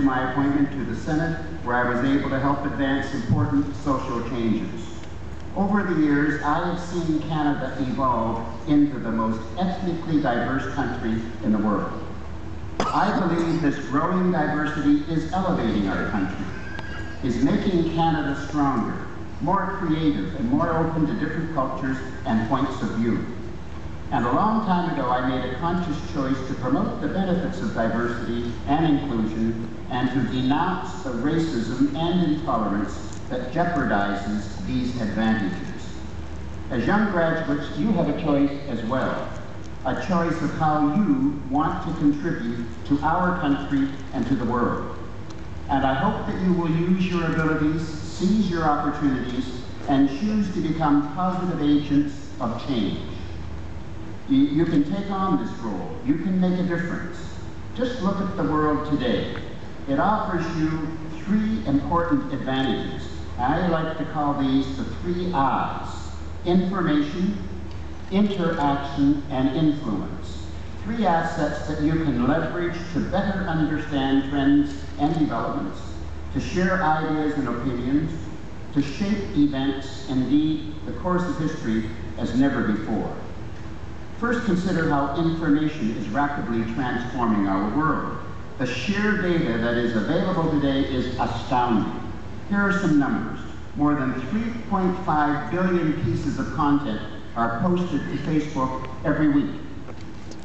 my appointment to the Senate, where I was able to help advance important social changes. Over the years, I have seen Canada evolve into the most ethnically diverse country in the world. I believe this growing diversity is elevating our country, is making Canada stronger, more creative, and more open to different cultures and points of view. And a long time ago, I made a conscious choice to promote the benefits of diversity and inclusion and to denounce the racism and intolerance that jeopardizes these advantages. As young graduates, you have a choice as well, a choice of how you want to contribute to our country and to the world. And I hope that you will use your abilities, seize your opportunities, and choose to become positive agents of change. You can take on this role. You can make a difference. Just look at the world today. It offers you three important advantages. I like to call these the three I's: information, interaction, and influence. Three assets that you can leverage to better understand trends and developments, to share ideas and opinions, to shape events, indeed the course of history, as never before. First, consider how information is rapidly transforming our world. The sheer data that is available today is astounding. Here are some numbers. More than 3.5 billion pieces of content are posted to Facebook every week.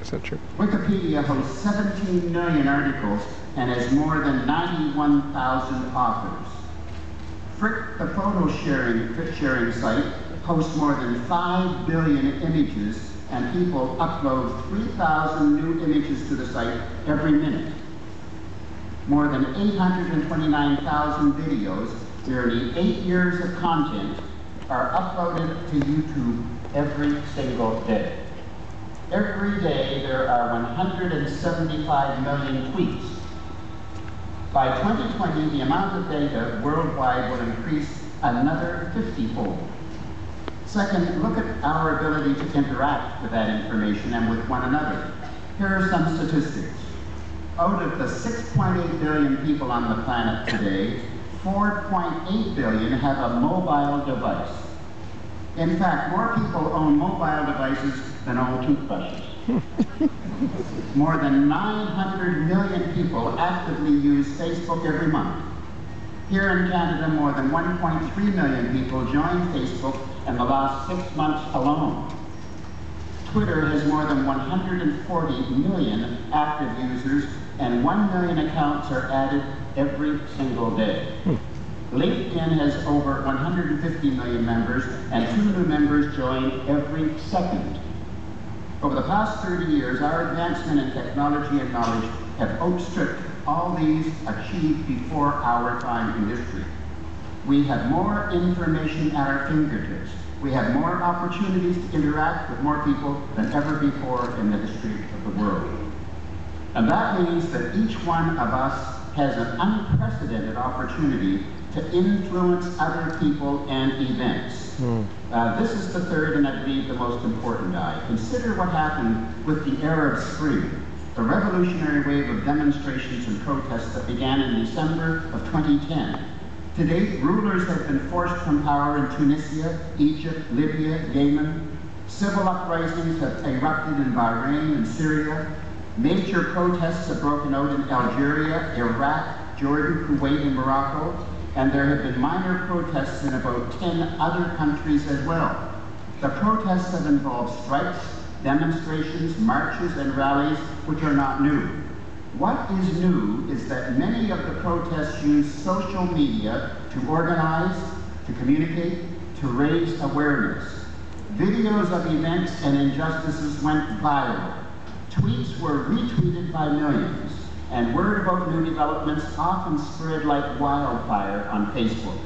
Is that true? Wikipedia hosts 17 million articles and has more than 91,000 authors. Frick, the photo-sharing site, hosts more than 5 billion images, and people upload 3,000 new images to the site every minute. More than 829,000 videos, nearly 8 years of content, are uploaded to YouTube every single day. Every day there are 175 million tweets. By 2020, the amount of data worldwide will increase another 50-fold. Second, look at our ability to interact with that information and with one another. Here are some statistics. Out of the 6.8 billion people on the planet today, 4.8 billion have a mobile device. In fact, more people own mobile devices than own toothbrushes. More than 900 million people actively use Facebook every month. Here in Canada, more than 1.3 million people joined Facebook in the last 6 months alone. Twitter has more than 140 million active users, and 1 million accounts are added every single day. LinkedIn has over 150 million members, and 2 new members join every second. Over the past 30 years, our advancement in technology and knowledge have outstripped all these achieved before our time in history. We have more information at our fingertips. We have more opportunities to interact with more people than ever before in the history of the world. And that means that each one of us has an unprecedented opportunity to influence other people and events. This is the third and I believe the most important I. Consider what happened with the Arab Spring, the revolutionary wave of demonstrations and protests that began in December of 2010. To date, rulers have been forced from power in Tunisia, Egypt, Libya, Yemen. Civil uprisings have erupted in Bahrain and Syria. Major protests have broken out in Algeria, Iraq, Jordan, Kuwait, and Morocco. And there have been minor protests in about 10 other countries as well. The protests have involved strikes, demonstrations, marches, and rallies, which are not new. What is new is that many of the protests use social media to organize, to communicate, to raise awareness. Videos of events and injustices went viral. Tweets were retweeted by millions, and word about new developments often spread like wildfire on Facebook.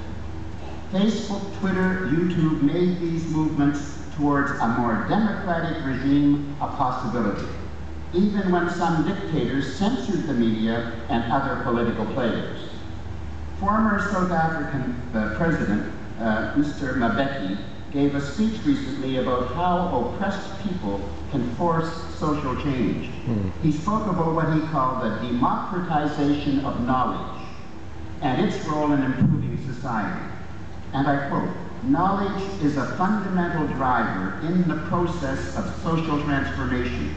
Facebook, Twitter, YouTube made these movements towards a more democratic regime a possibility, even when some dictators censored the media and other political players. Former South African president, Mr. Mbeki, gave a speech recently about how oppressed people can force social change. He spoke about what he called the democratization of knowledge and its role in improving society. And I quote, "Knowledge is a fundamental driver in the process of social transformation.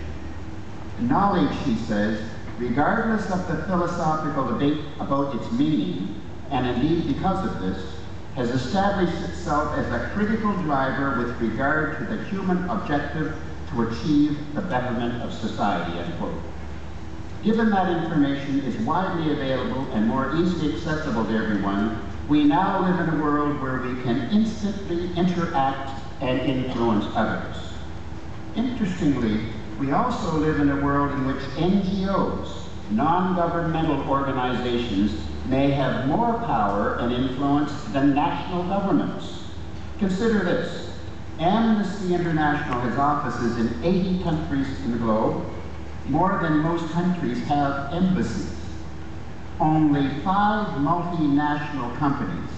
Knowledge," he says, "regardless of the philosophical debate about its meaning, and indeed because of this, has established itself as a critical driver with regard to the human objective to achieve the betterment of society," end quote. Given that information is widely available and more easily accessible to everyone, we now live in a world where we can instantly interact and influence others. Interestingly, we also live in a world in which NGOs, non-governmental organizations, may have more power and influence than national governments. Consider this. Amnesty International has offices in 80 countries in the globe. More than most countries have embassies. Only 5 multinational companies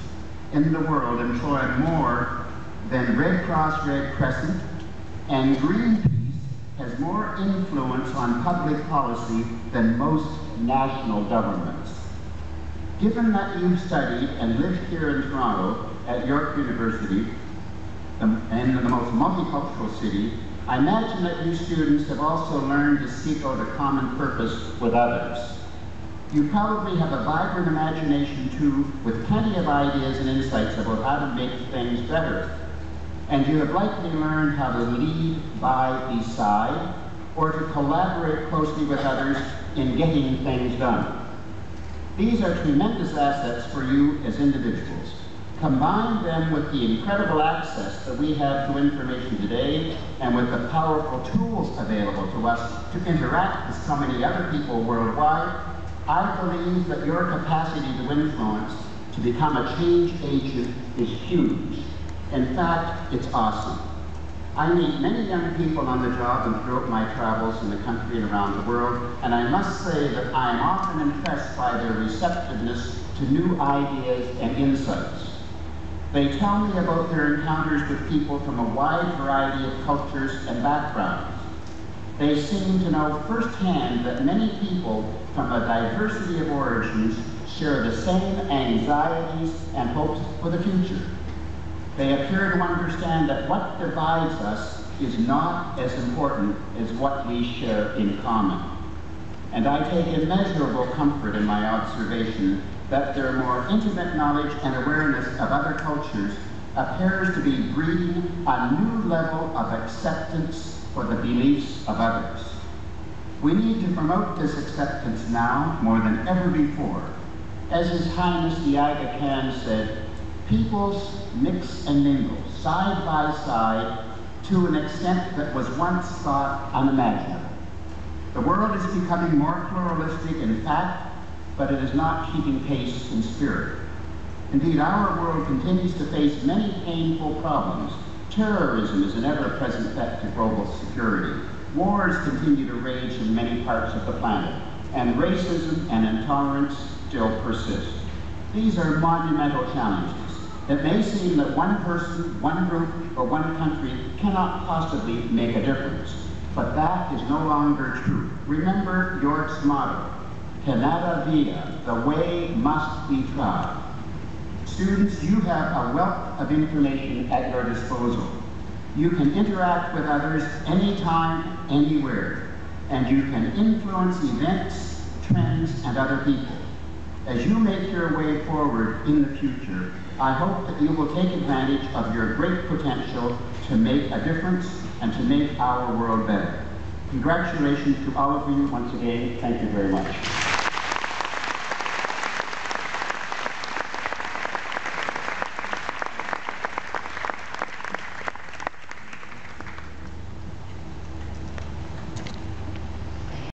in the world employ more than Red Cross Red Crescent, and Greenpeace has more influence on public policy than most national governments. Given that you've studied and lived here in Toronto at York University, in the most multicultural city, I imagine that you students have also learned to seek out a common purpose with others. You probably have a vibrant imagination too, with plenty of ideas and insights about how to make things better. And you have likely learned how to lead by beside, or to collaborate closely with others in getting things done. These are tremendous assets for you as individuals. Combine them with the incredible access that we have to information today, and with the powerful tools available to us to interact with so many other people worldwide, I believe that your capacity to influence, to become a change agent, is huge. In fact, it's awesome. I meet many young people on the job and throughout my travels in the country and around the world, and I must say that I am often impressed by their receptiveness to new ideas and insights. They tell me about their encounters with people from a wide variety of cultures and backgrounds. They seem to know firsthand that many people from a diversity of origins share the same anxieties and hopes for the future. They appear to understand that what divides us is not as important as what we share in common. And I take immeasurable comfort in my observation that their more intimate knowledge and awareness of other cultures appears to be breeding a new level of acceptance for the beliefs of others. We need to promote this acceptance now more than ever before. As His Highness the Aga Khan said, peoples mix and mingle, side by side, to an extent that was once thought unimaginable. The world is becoming more pluralistic in fact, but it is not keeping pace in spirit. Indeed, our world continues to face many painful problems. Terrorism is an ever-present threat to global security. Wars continue to rage in many parts of the planet, and racism and intolerance still persist. These are monumental challenges. It may seem that one person, one group, or one country cannot possibly make a difference, but that is no longer true. Remember York's motto, "Canada via, the way must be tried." Students, you have a wealth of information at your disposal. You can interact with others anytime, anywhere, and you can influence events, trends, and other people. As you make your way forward in the future, I hope that you will take advantage of your great potential to make a difference and to make our world better. Congratulations to all of you once again. Thank you very much.